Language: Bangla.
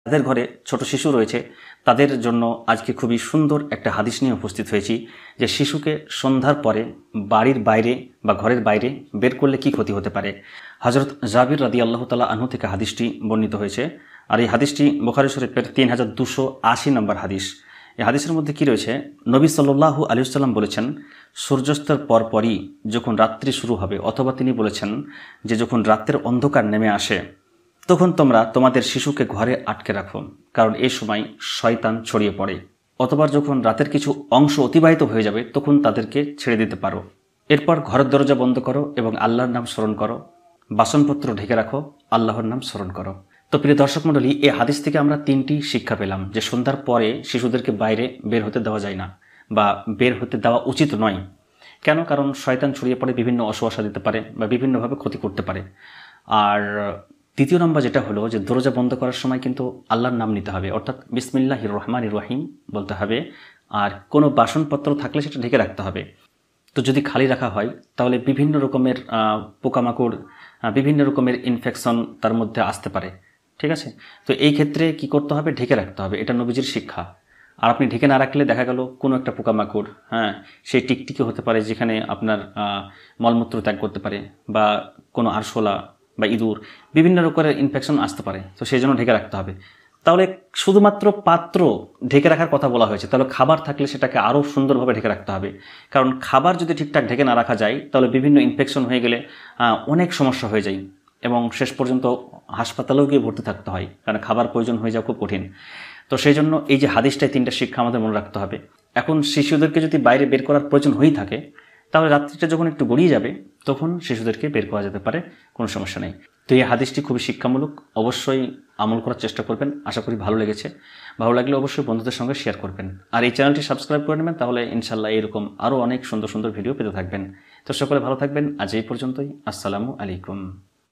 যাদের ঘরে ছোট শিশু রয়েছে তাদের জন্য আজকে খুবই সুন্দর একটা হাদিস নিয়ে উপস্থিত হয়েছি যে শিশুকে সন্ধ্যার পরে বাড়ির বাইরে বা ঘরের বাইরে বের করলে কি ক্ষতি হতে পারে। হযরত জাবির রাদিয়াল্লাহু তাআলা আনহু থেকে হাদিসটি বর্ণিত হয়েছে। আর এই হাদিসটি বুখারী শরীফের 3280 নম্বর হাদিস। এই হাদিসের মধ্যে কি রয়েছে, নবী সাল্লাল্লাহু আলাইহি ওয়াসাল্লাম বলেছেন সূর্যাস্তের পরপরই যখন রাত্রি শুরু হবে, অথবা তিনি বলেছেন যে যখন রাতের অন্ধকার নেমে আসে তখন তোমরা তোমাদের শিশুকে ঘরে আটকে রাখো, কারণ এই সময় শয়তান ছড়িয়ে পড়ে। অথবা যখন রাতের কিছু অংশ অতিবাহিত হয়ে যাবে তখন তাদেরকে ছেড়ে দিতে পারো। এরপর ঘরের দরজা বন্ধ করো এবং আল্লাহর নাম স্মরণ করো, বাসনপত্র ঢেকে রাখো, আল্লাহর নাম স্মরণ করো। তো প্রিয় দর্শক মণ্ডলী, এই হাদিস থেকে আমরা 3টি শিক্ষা পেলাম যে সন্ধ্যার পরে শিশুদেরকে বাইরে বের হতে দেওয়া যায় না বা বের হতে দেওয়া উচিত নয়। কেন? কারণ শয়তান ছড়িয়ে পড়ে বিভিন্ন অসুয়াশা দিতে পারে বা বিভিন্নভাবে ক্ষতি করতে পারে। আর দ্বিতীয় নম্বর যেটা হলো যে দরজা বন্ধ করার সময় কিন্তু আল্লাহর নাম নিতে হবে, অর্থাৎ বিসমিল্লাহির রহমানির রহিম বলতে হবে। আর কোনো বাসনপত্র থাকলে সেটা ঢেকে রাখতে হবে। তো যদি খালি রাখা হয় তাহলে বিভিন্ন রকমের পোকামাকড়, বিভিন্ন রকমের ইনফেকশন তার মধ্যে আসতে পারে। ঠিক আছে? তো এই ক্ষেত্রে কি করতে হবে? ঢেকে রাখতে হবে। এটা নবীজির শিক্ষা। আর আপনি ঢেকে না রাখলে দেখা গেল কোনো একটা পোকামাকড়, সেই টিকটিকি হতে পারে যেখানে আপনার মলমূত্র ত্যাগ করতে পারে, বা কোনো আরশোলা বা ইঁদুর, বিভিন্ন রকমের ইনফেকশন আসতে পারে। তো সেই জন্য ঢেকে রাখতে হবে। তাহলে শুধুমাত্র পাত্র ঢেকে রাখার কথা বলা হয়েছে, তাহলে খাবার থাকলে সেটাকে আরও সুন্দরভাবে ঢেকে রাখতে হবে। কারণ খাবার যদি ঠিকঠাক ঢেকে না রাখা যায় তাহলে বিভিন্ন ইনফেকশন হয়ে গেলে অনেক সমস্যা হয়ে যায় এবং শেষ পর্যন্ত হাসপাতালেও গিয়ে ভর্তি থাকতে হয়, কারণ খাবার প্রয়োজন হয়ে যাওয়া খুব কঠিন। তো সেই জন্য এই যে হাদিসটায় 3টা শিক্ষা আমাদের মনে রাখতে হবে। এখন শিশুদেরকে যদি বাইরে বের করার প্রয়োজন হয়েই থাকে তাহলে রাত্রিটা যখন একটু গড়িয়ে যাবে তখন শিশুদেরকে বের করা যেতে পারে, কোনো সমস্যা নেই। তো এই হাদিসটি খুবই শিক্ষামূলক, অবশ্যই আমল করার চেষ্টা করবেন। আশা করি ভালো লেগেছে। ভালো লাগলে অবশ্যই বন্ধুদের সঙ্গে শেয়ার করবেন। আর এই চ্যানেলটি সাবস্ক্রাইব করে নেবেন, তাহলে ইনশাল্লাহ এরকম আরও অনেক সুন্দর সুন্দর ভিডিও পেতে থাকবেন। তো সকলে ভালো থাকবেন। আজ এই পর্যন্তই। আসসালামু আলাইকুম।